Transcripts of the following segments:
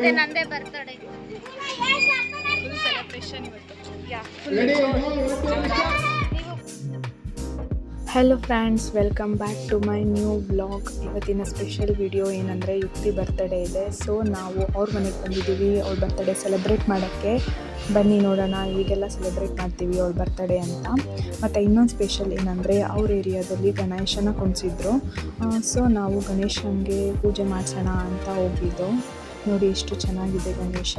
ಮತ್ತೆ ನಂದೇ birthday full celebration ಇವತ್ತು. Hello friends, welcome back to my new vlog. ಇವತ್ತಿನ ಸ್ಪೆಷಲ್ ವಿಡಿಯೋ ಏನಂದರೆ ಯುಕ್ತಿ ಬರ್ತ್ಡೇ ಇದೆ. ಸೊ ನಾವು ಅವ್ರ ಮನೆಗೆ ಬಂದಿದ್ದೀವಿ ಅವ್ಳ ಬರ್ತ್ಡೇ ಸೆಲೆಬ್ರೇಟ್ ಮಾಡೋಕ್ಕೆ. ಬನ್ನಿ ನೋಡೋಣ ಈಗೆಲ್ಲ ಸೆಲೆಬ್ರೇಟ್ ಮಾಡ್ತೀವಿ ಅವ್ಳ ಬರ್ತ್ಡೇ ಅಂತ. ಮತ್ತು ಇನ್ನೊಂದು ಸ್ಪೆಷಲ್ ಏನಂದರೆ ಅವ್ರ ಏರಿಯಾದಲ್ಲಿ ಗಣೇಶನ ಕುಣಿಸಿದ್ರು. ಸೊ ನಾವು ಗಣೇಶನಿಗೆ ಪೂಜೆ ಮಾಡಿಸೋಣ ಅಂತ ಹೋಗಿದ್ದು. ನೋಡಿ ಎಷ್ಟು ಚೆನ್ನಾಗಿದೆ ಗಣೇಶ.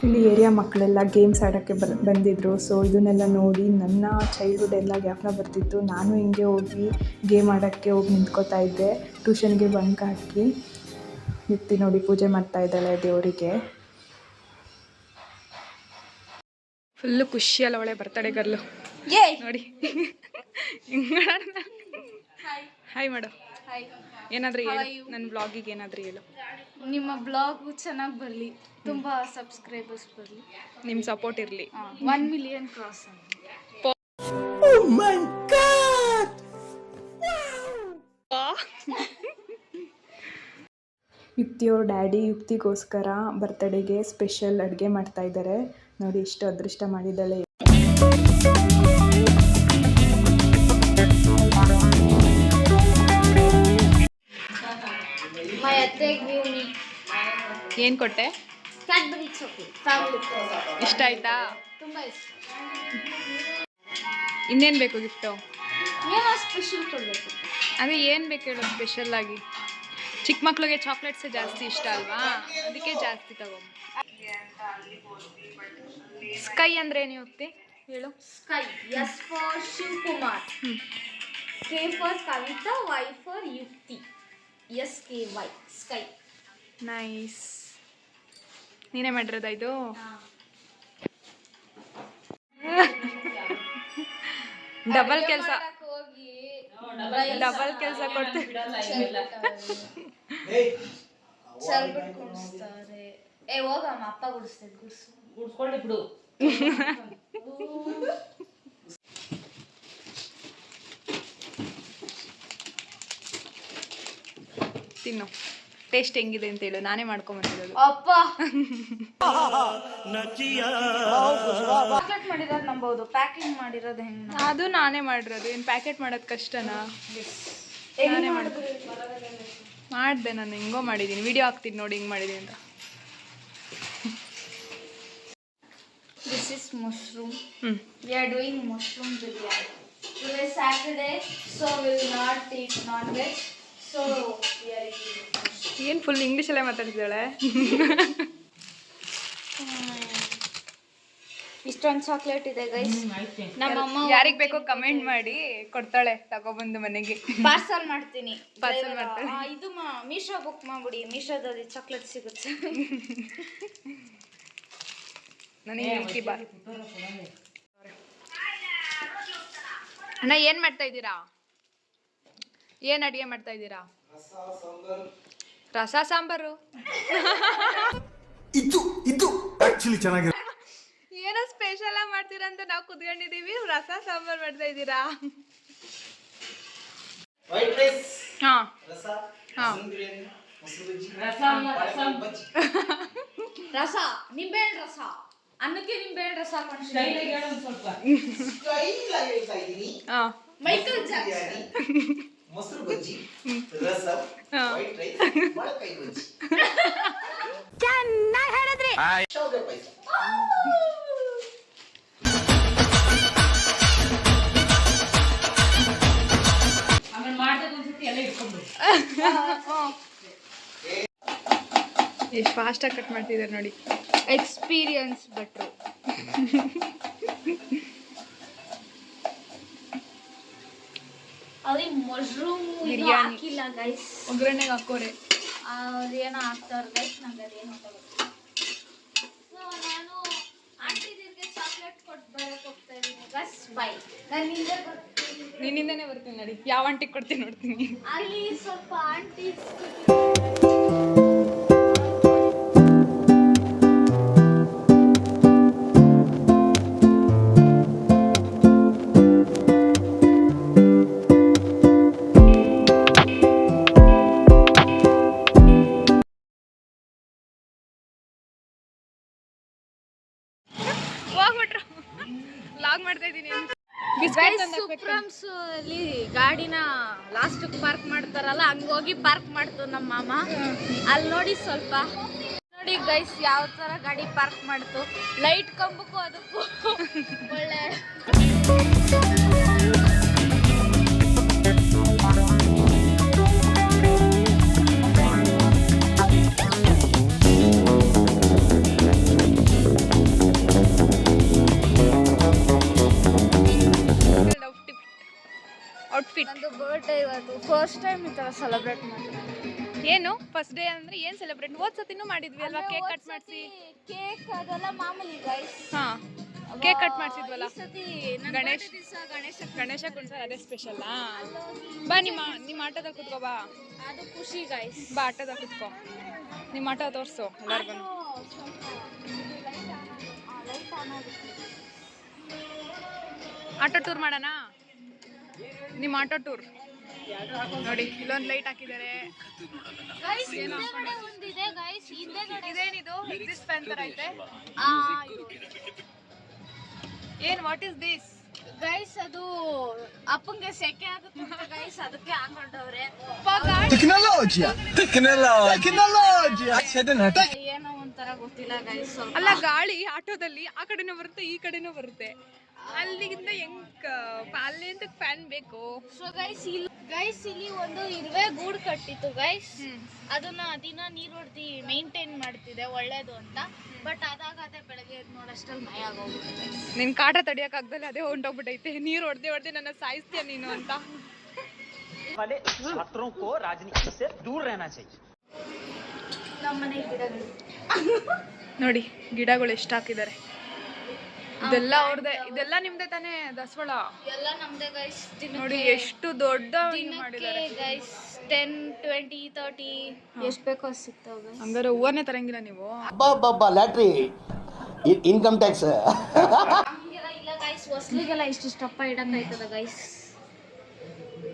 ಇಲ್ಲಿ ಏರಿಯಾ ಮಕ್ಕಳೆಲ್ಲ ಗೇಮ್ಸ್ ಆಡೋಕ್ಕೆ ಬಂದಿದ್ದರು. ಸೊ ಇದನ್ನೆಲ್ಲ ನೋಡಿ ನನ್ನ ಚೈಲ್ಡ್ಹುಡ್ ಎಲ್ಲ ಜ್ಞಾಪನ ಬರ್ತಿತ್ತು. ನಾನು ಹಿಂಗೆ ಹೋಗಿ ಗೇಮ್ ಆಡೋಕ್ಕೆ ಹೋಗಿ ನಿಂತ್ಕೋತಾ ಇದ್ದೆ, ಟ್ಯೂಷನ್ಗೆ ಬಂಕ್ ಹಾಕಿ. ಯುಕ್ತಿ ನೋಡಿ ಪೂಜೆ ಮಾಡ್ತಾ ಇದ್ದಾಳೆ ದೇವರಿಗೆ. ಫುಲ್ಲು ಖುಷಿಯಲ್ಲ ಅವಳೆ ಬರ್ತಡೇ ಗರ್ಲು. ನೋಡಿ ಹಾಯ್ ಮಾಡು. ಏನಾದರೂ ಹೇಳು ನನ್ನ ಬ್ಲಾಗಿಗೆ, ಏನಾದರೂ ಹೇಳು. ನಿಮ್ಮ ಬ್ಲಾಗು ಚೆನ್ನಾಗಿ ಬರಲಿ, ತುಂಬ ಸಬ್ಸ್ಕ್ರೈಬರ್ಸ್ ಬರಲಿ, ನಿಮ್ಮ ಸಪೋರ್ಟ್ ಇರಲಿ, 1 million ಕ್ರಾಸ್ ಆಗಿ. ಯುಕ್ತಿಯವ್ರ ಡ್ಯಾಡಿ ಯುಕ್ತಿಗೋಸ್ಕರ ಬರ್ತ್ಡೇಗೆ ಸ್ಪೆಷಲ್ ಅಡುಗೆ ಮಾಡ್ತಾ ಇದ್ದಾರೆ. ನೋಡಿ ಎಷ್ಟು ಅದೃಷ್ಟ ಮಾಡಿದ್ದಾಳೆ. ಏನು ಕೊಟ್ಟೆ? Cadbury chocolate. ಇಷ್ಟ ಆಯ್ತಾ? ತುಂಬ ಇಷ್ಟ. ಇನ್ನೇನು ಬೇಕು ಗಿಫ್ಟು? ಏನೋ ಸ್ಪೆಷಲ್ ಕೊಡಬೇಕು. ಅದೇ ಏನು ಬೇಕು ಹೇಳು ಸ್ಪೆಷಲ್ ಆಗಿ? ಚಿಕ್ಕ ಮಕ್ಳಿಗೆ ಚಾಕ್ಲೇಟ್ಸೇ ಜಾಸ್ತಿ ಇಷ್ಟ ಅಲ್ವಾ, ಅದಕ್ಕೆ ಜಾಸ್ತಿ ತಗೊಂಡು. ಸ್ಕೈ ಅಂದ್ರೆ ಏನು ಯುಕ್ತಿ ಹೇಳು? Sky, S for Shivakumar, K for Kavita, Y for Yukti, SKY, sky. Nice. ನೀನೇ ಮಾಡಿರೋದಾ ಇದು? ಡಬಲ್ ಕೆಲಸ ಕೊಡ್ತೀವಿ. ಕುಡಿಸ್ತಾರೆ. ಹೋಗಮ್ಮ, ಅಪ್ಪ ಗುಡಿಸ್ತಾರೆ. ಗುಡಿಸ್ಕೊಳ್ಳಿ ಬಿಡು. ತಿನ್ನು, ಟೇಸ್ಟ್ ಹೆಂಗಿದೆ ಅಂತ ಹೇಳು. ನಾನೇ ಮಾಡ್ಕೊಂಬಂದಿರೋದು. ಅಪ್ಪ ಪ್ಯಾಕೆಟ್ ಮಾಡಿರೋದು ನಂಬೋದು, ಪ್ಯಾಕಿಂಗ್ ಮಾಡಿರೋದು ಹೆಂಗೆ? ಅದು ನಾನೇ ಮಾಡಿರೋದು. ಏನು ಪ್ಯಾಕೆಟ್ ಮಾಡೋದು ಕಷ್ಟನಾ? ನಾನೇ ಮಾಡಿದೆ. ನಾನು ಹೆಂಗೋ ಮಾಡಿದ್ದೀನಿ, ವಿಡಿಯೋ ಹಾಕ್ತೀನಿ ನೋಡಿ ಹಿಂಗೆ ಮಾಡಿದ್ದೀನಿ ಅಂತ. This is mushroom. We are doing mushroom biryani. Today is Saturday, so we will not eat non-veg. So we are eating mushroom. ಏನು ಫುಲ್ ಇಂಗ್ಲೀಷಲ್ಲೇ ಮಾತಾಡ್ತಿದ್ದಾಳೆ. ಇಷ್ಟೊಂದು ಚಾಕ್ಲೇಟ್ ಇದೆ ಗೈಸ್. ನಮ್ಮಮ್ಮ ಯಾರಿಗೆ ಬೇಕೋ ಕಮೆಂಟ್ ಮಾಡಿ, ಕೊಡ್ತಾಳೆ ತಗೊಬಂದು ಮನೆಗೆ. ಪಾರ್ಸಲ್ ಮಾಡ್ತೀನಿ. ಪಾರ್ಸಲ್ ಮಾಡ್ತಾಳೆ. ಇದು ಮೀಶೋ ಬುಕ್ ಮಾಡ್ಬಿಡಿ, ಮೀಶೋದಲ್ಲಿ ಚಾಕ್ಲೇಟ್ ಸಿಗುತ್ತೆ. ನನಗೆ ಅಣ್ಣ ಏನು ಮಾಡ್ತಾ ಇದ್ದೀರಾ? ಏನು ಅಡುಗೆ ಮಾಡ್ತಾ ಇದ್ದೀರಾ? ರಸ ಸಾಂಬಾರು. ಇದು ಆಕ್ಚುಲಿ ಚೆನ್ನಾಗಿದೆ. ಏನೋ ಸ್ಪೆಷಲ್ ಆಗಿ ಮಾಡ್ತೀರಾ ಅಂತ ನಾವು ಕುತ್ಕೊಂಡಿದ್ದೀವಿ, ರಸ ಸಾಂಬಾರು ಮಾಡ್ತಾ ಇದ್ದೀರಾ? ಹಾಂ ಹಾಂ. ರಸ, ನಿಂಬೆಹಣ್ಣು ರಸ, ಅನ್ನಕ್ಕೆ ನಿಂಬೆಹಣ್ಣು ರಸ ಹಾಕೊಂಡು ಮೈಕಲ್ ಜಾಕ್ಸನ್. ಮೊಸರು ಬಜ್ಜಿ, ರಸಂ, ವೈಟ್ ರೈಸ್, ಮೊಳಕಾಯಿ ಬಜ್ಜಿ. ಚೆನ್ನಾಗಿ ಹೇಳಿದ್ರಿ. ಶಾವಿಗೆ ಪಾಯಸ. ಆಮೇಲೆ ಮಾಡಿದ ಒಂದ್ಸತಿ ಎಲ್ಲ ಇಟ್ಕೊಂಡು ಎಷ್ಟು ಫಾಸ್ಟಾಗಿ ಕಟ್ ಮಾಡ್ತಿದ್ದಾರೆ ನೋಡಿ. ಎಕ್ಸ್ಪೀರಿಯನ್ಸ್ ಭಟ್ರು. ಅಲ್ಲಿ ಮಶ್ರೂಮ್ ಬಿರಿಯಾನಿ ಹಾಕಿಲ್ಲ ಗೈಸ್, ಒಗ್ಗರಣೆಗೆ ಹಾಕೋರೆ. ಅದೇನೋ ಹಾಕ್ತಾರೆ ಗೈಸ್, ನಂಗೆ ಅದೇನು ಗೊತ್ತಾಗುತ್ತೆ. ಸೊ ನಾನು ಆಂಟಿದಿರ್ಗೆ ಚಾಕ್ಲೇಟ್ ಕೊಟ್ಟು ಬರಕ್ಕೆ ಹೋಗ್ತಾ ಇದ್ದೀನಿ ಗೈಸ್. ಬೈ, ನಾನು ಹಿಂದೆ ಬರ್ತೀನಿ. ನಿನ್ನಿಂದನೇ ಬರ್ತೀನಿ ನೋಡಿ, ಯಾವ ಆಂಟಿಗೆ ಕೊಡ್ತೀನಿ ನೋಡ್ತೀನಿ. ಅಲ್ಲಿ ಸ್ವಲ್ಪ ಆಂಟಿ ಹೋಗ್ಬಿಟ್ರು ಲಾಗ್ ಮಾಡ್ತಾ ಇದ್ದೀನಿ ಸುಪ್ರಮ್ಸ್ ಅಲ್ಲಿ ಗಾಡಿನ ಲಾಸ್ಟ್ ಪಾರ್ಕ್ ಮಾಡ್ತಾರಲ್ಲ ಹಂಗೋಗಿ ಪಾರ್ಕ್ ಮಾಡ್ತು ನಮ್ಮ ಮಾಮ ಅಲ್ಲಿ ನೋಡಿ ಸ್ವಲ್ಪ ನೋಡಿ ಗೈಸ್ ಯಾವ ತರ ಗಾಡಿ ಪಾರ್ಕ್ ಮಾಡ್ತು ಲೈಟ್ ಕಂಬಕ್ಕೂ ಅದಕ್ಕೂ ಒಳ್ಳೆ ಔಟ್ಫಿಟ್. ನಂದು ಬರ್ಡೇ ಇವತ್ತು ಫಸ್ಟ್ ಟೈಮ್ ಈ ತರ ಸೆಲೆಬ್ರೇಟ್ ಮಾಡಿದ್ವಿ. ಏನು ಫಸ್ಟ್ ಡೇ ಅಂದ್ರೆ ಏನ್ ಸೆಲೆಬ್ರೇಟ್ ಸತಿನೂ ಮಾಡಿದ್ವಿ ಅಲ್ವಾ ಕೇಕ್ ಕಟ್ ಮಾಡಿಸಿ ಕೇಕ್ ಅದೆಲ್ಲ ಮಾಮೂಲಿ ಗೈಸ್ ಹಾ ಕೇಕ್ ಕಟ್ ಮಾಡಿಸಿದ್ವಲ್ಲ ಗಣೇಶ್ ಗಣೇಶ ಕುಂಡ್ಸರ್ ಅದೇ ಸ್ಪೆಷಲ್ ಬಾ ನಿಮ್ಮ ಆಟೋದಾಗ ಕುತ್ಕೋ ಬಾ ಅದು ಖುಷಿ ಗೈಸ್ ಬಾ ಆಟೋದಾಗ ಕುತ್ಕೋ ನಿಮ್ಮ ಆಟೋ ತೋರ್ಸು ಎಲ್ಲರಿಗೂ ಆಟೋ ಟೂರ್ ಮಾಡೋಣ ನಿಮ್ಮ ಆಟೋ ಟೂರ್ ನೋಡಿ ಇಲ್ಲೊಂದು ಲೈಟ್ ಹಾಕಿದ್ದಾರೆ ಇದೇನಿದು ಎಕ್ಸಿಸ್ಟ್ ಫ್ಯಾನ್ ತರ ಐತೆ ಏನ್ ವಾಟ್ ಇಸ್ ದಿಸ್ ಗೈಸ್ ಅದು ಅಪ್ಪಂಗೆ ಸೆಕೆ ಆಗುತ್ತೆ ಗೈಸ್ ಅದಕ್ಕೆ ಹಾಕೊಂಡವ್ರೆ ಏನೋ ಒಂಥರ ಗೊತ್ತಿಲ್ಲ ಗೈಸ್ ಅಲ್ಲ ಗಾಳಿ ಆಟೋದಲ್ಲಿ ಆ ಕಡೆನೂ ಬರುತ್ತೆ ಈ ಕಡೆನೂ ಬರುತ್ತೆ ಅಲ್ಲಿಗಿಂತ ಹೆಂಗ್ ಅಲ್ಲಿಂದ ಫ್ಯಾನ್ ಬೇಕು ಸೊ ಗೈಸ್ ಇಲ್ಲಿ ಒಂದು ಇರುವೆ ಗೂಡು ಕಟ್ಟಿತ್ತು ಗೈಸ್ ಅದನ್ನ ದಿನ ನೀರ್ ಹೊಡ್ದಿ ಮೇಂಟೈನ್ ಮಾಡ್ತಿದೆ ಒಳ್ಳೇದು ಅಂತ ಬಟ್ ಅದೇ ಬೆಳಗ್ಗೆ ನೋಡಷ್ಟಲ್ಲಿ ಮೈ ಆಗೋಗ್ಬಿಟ್ಟಿದೆ ನಿನ್ ಕಾಟ ತಡಿಯಕ್ ಆಗ್ದಲ್ಲ ಅದೇ ಹೊಂಟೋಗ್ಬಿಟ್ಟೈತೆ ನೀರ್ ಹೊಡ್ದೆ ನನ್ನ ಸಾಯಿಸ್ತೀಯ ನೀನು ಅಂತ ನಮ್ಮನೆ ಗಿಡಗಳು ನೋಡಿ ಗಿಡಗಳು ಎಷ್ಟು ಹಾಕಿದ್ದಾರೆ ಇದೆಲ್ಲ ಅವ್ರದೇ ಇದೆಲ್ಲ ನಿಮ್ದೆ ತಾನೇ ದಸವಳ ಎಲ್ಲ ನಮ್ದೇ ಗೈಸ್ ನೋಡಿ ಎಷ್ಟು ದೊಡ್ಡ ಮಾಡಿದ್ದಾರೆ ಗೈಸ್ 10 20 30 ಎಷ್ಟು ಬೇಕೋ ಅಷ್ಟು ಸಿಗ್ತಾವೆ ಹಂಗಾರೆ ಹೂವನೇ ತರಂಗಿಲ್ಲ ನೀವು ಲ್ಯಾಟ್ರಿ ಇನ್ಕಮ್ ಟ್ಯಾಕ್ಸ್ ಇಲ್ಲ ಗೈಸ್ ಹೊಸ್ಲಿಗೆಲ್ಲ ಇಷ್ಟಪ್ಪ ಇಡಕ್ಕಾಯ್ತದ ಗೈಸ್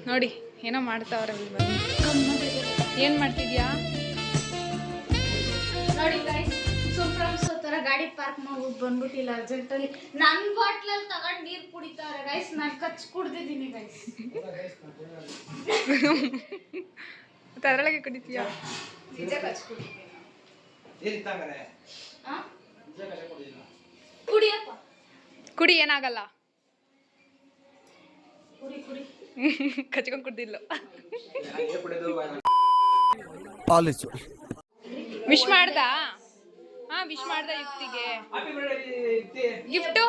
ನೋಡಿ ಏನೋ ಮಾಡ್ತಾವ್ರೆ ಏನ್ ಮಾಡ್ತಿದ್ಯಾ ನೋಡಿ ಗೈಸ್ ಸುಪ್ರಮ್ಸ್ ತರ ಗಾಡಿ ಪಾರ್ಕ್ ಮಾಡ್ಬಿಟ್ಟು ಬಂದ್ಬಿಟ್ಟಿಲ್ಲ ಅರ್ಜೆಂಟ್ ಅಲ್ಲಿ ನನ್ ಬಾಟ್ಲಲ್ಲಿ ತಗೊಂಡ್ ನೀರ್ ಕುಡಿತಾವ್ರೆ ಗೈಸ್ ನಾನ್ ಕಚ್ ಕುಡ್ದಿದ್ದೀನಿ ಗೈಸ್ ಅದರೊಳಗೆ ಕುಡಿತೀಯ ನಿಜ ಕಚ್ ಕುಡಿತೀನಿ ಕುಡಿಯಪ್ಪ ಕುಡಿ ಏನಾಗಲ್ಲ ಕುಡಿ ಕುಡಿ ಕಚ್ಕೊಂಡ್ ಕುಡ್ದಿಲ್ಲ ವಿಶ್ ಮಾಡ್ದಾ ಹಾ ವಿಶ್ ಮಾಡ್ದ ಯುಕ್ತಿಗೆ ಗಿಫ್ಟ್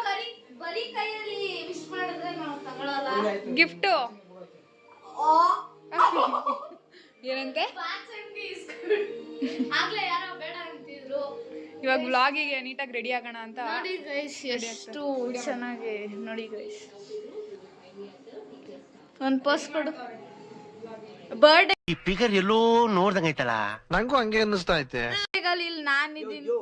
ಬರೀ ಕೈಯಲ್ಲಿ ವಿಶ್ ಮಾಡಿದ್ರೆ ನಾವು ತಗೊಳಲ್ಲ ಗಿಫ್ಟ್ ಏನಂತೆ ಆಗ್ಲೇ ಯಾರೋ ಬೇಡ ಅಂತಿದ್ರು ಇವಾಗ ವ್ಲಾಗಿಗೆ ನೀಟಾಗಿ ರೆಡಿ ಆಗೋಣ ಅಂತ ನೋಡಿ ಗೈಸ್ ಎಷ್ಟು ಚೆನ್ನಾಗಿ ನೋಡಿ ಗೈಸ್ ಒಂದು ಪರ್ಸ್ ಕೊಡು ಬರ್ಡೇ ಈ ಫಿಗರ್ ಎಲ್ಲೋ ನೋಡ್ದಂಗ ಐತಲ್ಲ ನಂಗೂ ಹಂಗೆ ಅನ್ನಿಸ್ತಾ ಐತೆ ಇಲ್ಲಿ ನಾನಿದ್ದೀನಿ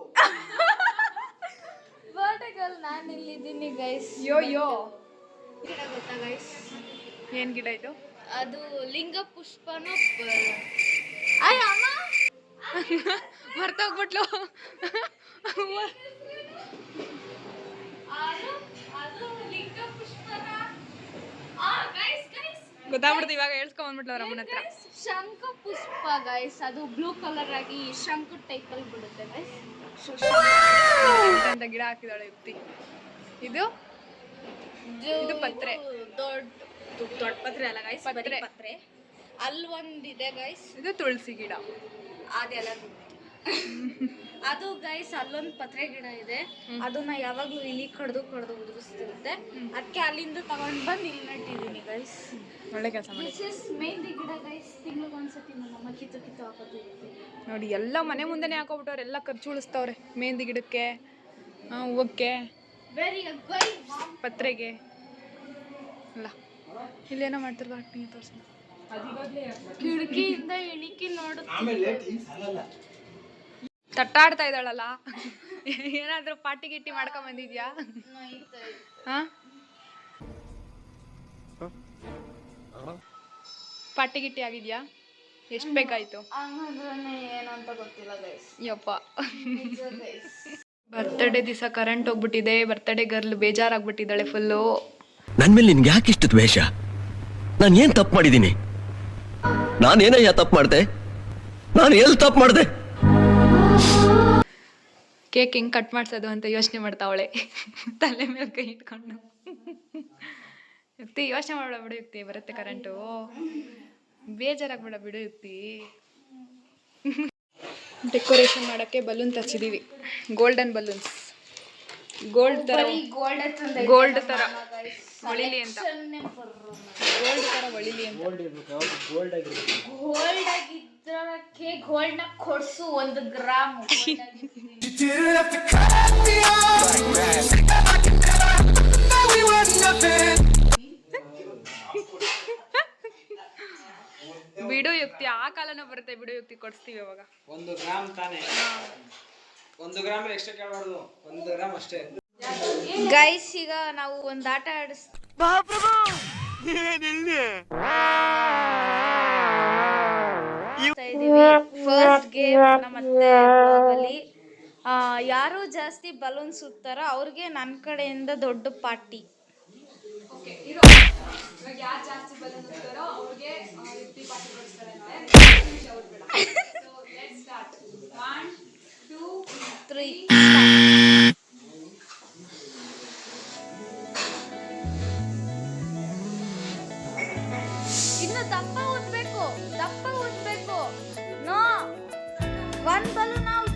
ಬರ್ಡೇಗಲ್ಲಿ ನಾನು ಇಲ್ಲಿದ್ದೀನಿ ಗೈಸ್ ಯೋ ಗಿಡ ಗೊತ್ತಾ ಗೈಸ್ ಏನ್ ಗಿಡ ಇದು ಅದು ಲಿಂಗ ಪುಷ್ಪನ ಅಯ್ಯ ಅಮ್ಮ ಮರ್ತೋಗ್ಬಿಟ್ಲು ಅದು ಲಿಂಗ ಪುಷ್ಪನ ಗೊತ್ತಾಗ್ಬಿಡ್ತು ಇವಾಗ ಹೇಳ್ಸ್ಕೊಂಡ್ ಬಂದ್ಬಿಟ್ಲು ಅವ್ರ ಅಮ್ಮನ ಹತ್ರ ಶಂಖ ಪುಷ್ಪ ಗೈಸ್ ಅದು ಬ್ಲೂ ಕಲರ್ ಆಗಿ ಶಂಖ ಟೈಪ್ ಅಲ್ಲಿ ಬಿಡುತ್ತೆ ಗೈಸ್ ಅಂತ ಗಿಡ ಹಾಕಿದಾಳೆ ಯುಕ್ತಿ ಇದು ಇದು ಪತ್ರೆ ದೊಡ್ಡ ಪತ್ರೆ ಅಲ್ಲ ಗೈಸ್ ಪತ್ರೆ ಅಲ್ಲಿ ಒಂದಿದೆ ಗೈಸ್ ಇದು ತುಳಸಿ ಗಿಡ ಅದೆಲ್ಲ ಅದು ಗೈಸ್ ಅಲ್ಲೊಂದು ಪತ್ರೆ ಗಿಡ ಇದೆ ಅದನ್ನ ಯಾವಾಗ್ಲೂ ಇಲಿ ಕಡ್ದು ಉದುರಿಸ್ತಿರುತ್ತೆ ಅದಕ್ಕೆ ಅಲ್ಲಿಂದ ತಗೊಂಡ್ ಬಂದು ಇಲ್ಲಿ ನಟ್ಟಿದೀನಿ ಗೈಸ್ ಒಳ್ಳೆ ಕೆಲಸ ಮಾಡಿ ಮೆಹಂದಿ ಗಿಡ ಗೈಸ್ ತಿಂಗಳಿಗೊಂದ್ಸತಿ ನಮ್ಮಮ್ಮ ಕಿತ್ತು ಹಾಕೋತಿರ್ತೀವಿ ನೋಡಿ ಎಲ್ಲ ಮನೆ ಮುಂದೆನೆ ಹಾಕೋಬಿಟ್ಟವ್ರೆ ಎಲ್ಲ ಖರ್ಚು ಉಳಿಸ್ತವ್ರೆ ಮೆಹಂದಿ ಗಿಡಕ್ಕೆ ಹೂವಕ್ಕೆ ಪತ್ರೆಗೆ ಅಲ್ಲ ಇಲ್ಲೇನೋ ಮಾಡ್ತಿರ್ಬ ನೀವು ತೋರಿಸಿ ಕಿಟಕಿಯಿಂದ ಇಳಿಕಿ ನೋಡುತ್ತೀನಿ ತಟ್ಟಾಡ್ತಾ ಇದ್ದಾಳಲ್ಲ ಏನಾದ್ರೂ ಪಾರ್ಟಿ ಗಿಟ್ಟಿ ಮಾಡ್ಕೊಂಡ್ ಬಂದಿದ್ಯಾ ಹಾ ಪಾರ್ಟಿ ಗಿಟ್ಟಿ ಆಗಿದ್ಯಾ ಎಷ್ಟು ಬೇಕಾಯ್ತು ಹಂಗಂದ್ರೆ ಏನಂತ ಗೊತ್ತಿಲ್ಲ ಗೈಸ್ ಯಪ್ಪ ಬರ್ತಡೇ ದಿವಸ ಕರೆಂಟ್ ಹೋಗ್ಬಿಟ್ಟಿದೆ. ಬರ್ತಡೇ ಗರ್ಲ್ ಬೇಜಾರಾಗ್ಬಿಟ್ಟಿದ್ದಾಳೆ ಫುಲ್ಲು. ನನ್ ಮೇಲೆ ನಿನ್ಗೆ ಯಾಕೆ ಇಷ್ಟು ದ್ವೇಷ? ನಾನು ಏನ್ ತಪ್ಪು ಮಾಡಿದ್ದೀನಿ? ನಾನೇನಯ್ಯ ತಪ್ಪು ಮಾಡ್ದೆ? ನಾನು ಎಲ್ಲಿ ತಪ್ಪು ಮಾಡ್ದೆ? ಕೇಕ್ ಹೆಂಗೆ ಕಟ್ ಮಾಡ್ಸೋದು ಅಂತ ಯೋಚನೆ ಮಾಡ್ತಾವಳೆ ತಲೆ ಮೇಲೆ ಕೈ ಇಟ್ಕೊಂಡು. ಯುಕ್ತಿ ಯೋಚನೆ ಮಾಡಬೇಡ ಬಿಡು ಯುಕ್ತಿ, ಬರುತ್ತೆ ಕರೆಂಟು, ಬೇಜಾರಾಗ್ಬೇಡ ಬಿಡು ಯುಕ್ತಿ. ಡೆಕೋರೇಷನ್ ಮಾಡೋಕ್ಕೆ ಬಲೂನ್ ತರಿಸಿದ್ದೀವಿ, ಗೋಲ್ಡನ್ ಬಲೂನ್ಸ್. ಗೋಲ್ಡ್ ಥರ ಗೋಲ್ಡ್ ಥರ ಹೊಳಿಲಿ ಅಂತ, ಗೋಲ್ಡ್ ಥರ ಹೊಳಿಲಿ ಅಂತ. ಗೋಲ್ಡ್ ಆಗಿದ್ದಕ್ಕೆ ಗೋಲ್ಡ್ ನ ಕೊಡ್ಸು 1 ಗ್ರಾಮ್. ಬಿಡು ಯುಕ್ತಿ, ಆ ಕಾಲನ ಬರುತ್ತೆ ಬಿಡು ಯುಕ್ತಿ, ಕೊಡಿಸ್ತೀವಿ ಅವಾಗ. 1 ಗ್ರಾಮ್ ತಾನೆ, 1 ಗ್ರಾಮ್ ಎಕ್ಸ್ಟ್ರಾ ಕೇಳಬಾರ್ದು, 1 ಗ್ರಾಮ್ ಅಷ್ಟೇ. ಗೈಸ್ ಈಗ ನಾವು ಒಂದು ಆಟ ಫಸ್ಟ್ ಗೇಮ್ ಮತ್ತೆ ಅಲ್ಲಿ ಯಾರು ಜಾಸ್ತಿ ಬಲೂನ್ ಸುತ್ತಾರ ಅವ್ರಿಗೆ ನನ್ನ ಕಡೆಯಿಂದ ದೊಡ್ಡ ಪಾರ್ಟಿ. ಯಾರು ಜಾಸ್ತಿ ಬಲೂನ್ ಸುತ್ತಾರೋ ಅವ್ರಿಗೆ ಯುಕ್ತಿ ಪಾರ್ಟಿ ಕೊಡ್ತಾರೆ. 1 2 3 ಇನ್ನು ದಪ್ಪ ಊದ್ಬೇಕು. No 1 balloon out.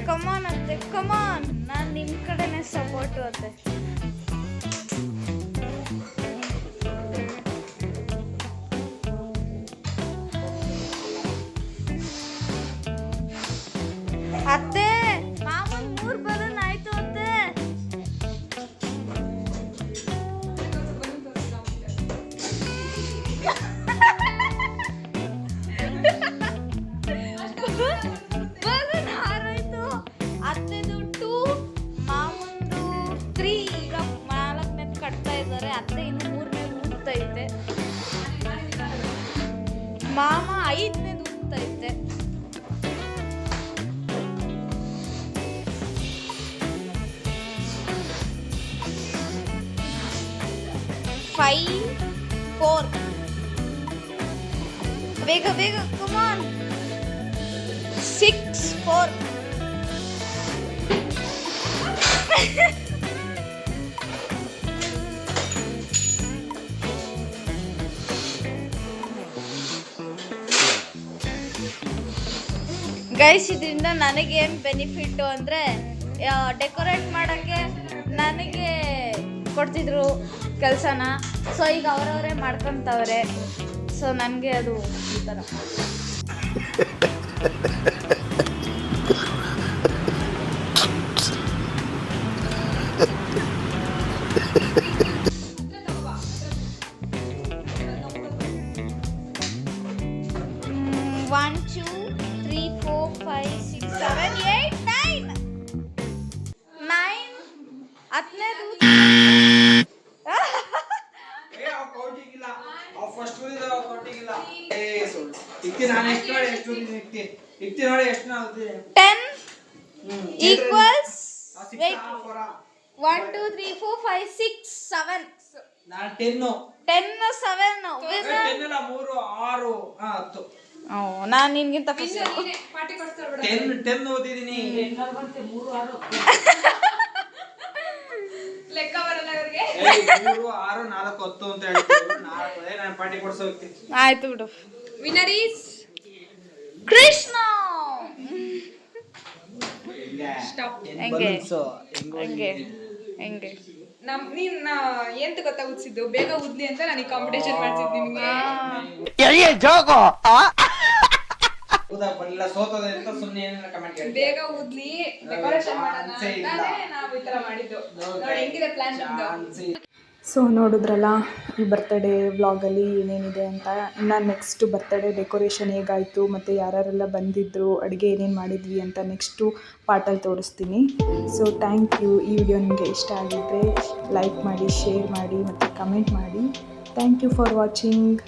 ಕಮಾನ್ ಅತ್ತೆ, ಕಮಾನ್, ನಾನು ನಿಮ್ಮ ಕಡೆನೇ ಸಪೋರ್ಟು ಅತ್ತೆ. ಅತ್ತೆ ಮಾಮನ್ 3 ಬಲೂನ್ ಆಯ್ತು ಅತ್ತೆ. ಬಲೂನ್ ಹಾರಾಯ್ತು. ಅತ್ತೆದು 2, ಮಾಮಂದು 3. ಈಗ 4ನೇ ಕಟ್ತಾ ಇದ್ದಾರೆ. ಅತ್ತೆ ಇನ್ನು 3ನೇ ಊದ್ತೈತೆ. ಮಾಮ 5ನೇ ಊದ್ತೈತೆ. 5 4 ಬೇಗ ಕಮಾನ್. 6 4 ಗೈಸ್, ಇದರಿಂದ ನನಗೇನು ಬೆನಿಫಿಟ್ಟು ಅಂದರೆ ಡೆಕೋರೇಟ್ ಮಾಡೋಕ್ಕೆ ನನಗೆ ಕೊಡ್ತಿದ್ರು ಕೆಲಸನ. ಸೊ ಈಗ ಅವರವರೇ ಮಾಡ್ಕೊತವ್ರೆ. ಸೊ ನನಗೆ ಅದು ಈ ಥರ. One, 2, 3, 4, 5, 6, 7, 8, 9. 9 ಹತ್ತನೇದು. Ten equals. Wait. 1, 2, 3, 4, 5, 6, 7. 10, 7. ನಾನು ನಿನ್ಗಿಂತ ಪಾರ್ಟಿ ಕೊಡ್ತಾರೆ. 10 ಓದಿದ್ದೀನಿ. ಲೆಕ್ಕ ಬರಲ್ಲ ಅವ್ರಿಗೆ. 3 6 4 10 ಅಂತ ಹೇಳ್ತಿದ್ರು. ನಾನು ಪಾರ್ಟಿ ಕೊಡ್ಸೋ ಹೋಗ್ತೀನಿ. ಆಯ್ತು ಬಿಡು. Winner is Krishna. ಸ್ಟಾಪ್. ಹೆಂಗೆ ನೀನ್ ಎಂತ ಗೊತ್ತಾ ಉದ್ಸಿದ್ದು? ಬೇಗ ಉದ್ಲಿ ಅಂತ ನನಗೆ ಕಾಂಪಿಟೇಷನ್ ಮಾಡ್ತಿದ್ದೆ ನಿಮ್ಗೆ. ಬೇಗ ಉದ್ಲಿ ಡೆಕೋರೇಷನ್ ಮಾಡೋಣ ಅಂತಾನೆ ನಾವು ಈ ತರ ಮಾಡಿದ್ದು. ಹೆಂಗಿದೆ ಪ್ಲಾನ್? ಸೊ ನೋಡಿದ್ರಲ್ಲ ಈ ಬರ್ತಡೇ ವ್ಲಾಗಲ್ಲಿ ಏನೇನಿದೆ ಅಂತ. ಇನ್ನು ನೆಕ್ಸ್ಟ್ ಬರ್ತಡೇ ಡೆಕೋರೇಷನ್ ಹೇಗಾಯಿತು ಮತ್ತು ಯಾರ್ಯಾರೆಲ್ಲ ಬಂದಿದ್ದರು, ಅಡುಗೆ ಏನೇನು ಮಾಡಿದ್ವಿ ಅಂತ ನೆಕ್ಸ್ಟು ಪಾರ್ಟಲ್ಲಿ ತೋರಿಸ್ತೀನಿ. So thank you. ಈ ವಿಡಿಯೋ ನಿಮಗೆ ಇಷ್ಟ ಆಗಿದ್ದರೆ ಲೈಕ್ ಮಾಡಿ, ಶೇರ್ ಮಾಡಿ ಮತ್ತು ಕಮೆಂಟ್ ಮಾಡಿ. Thank you for watching.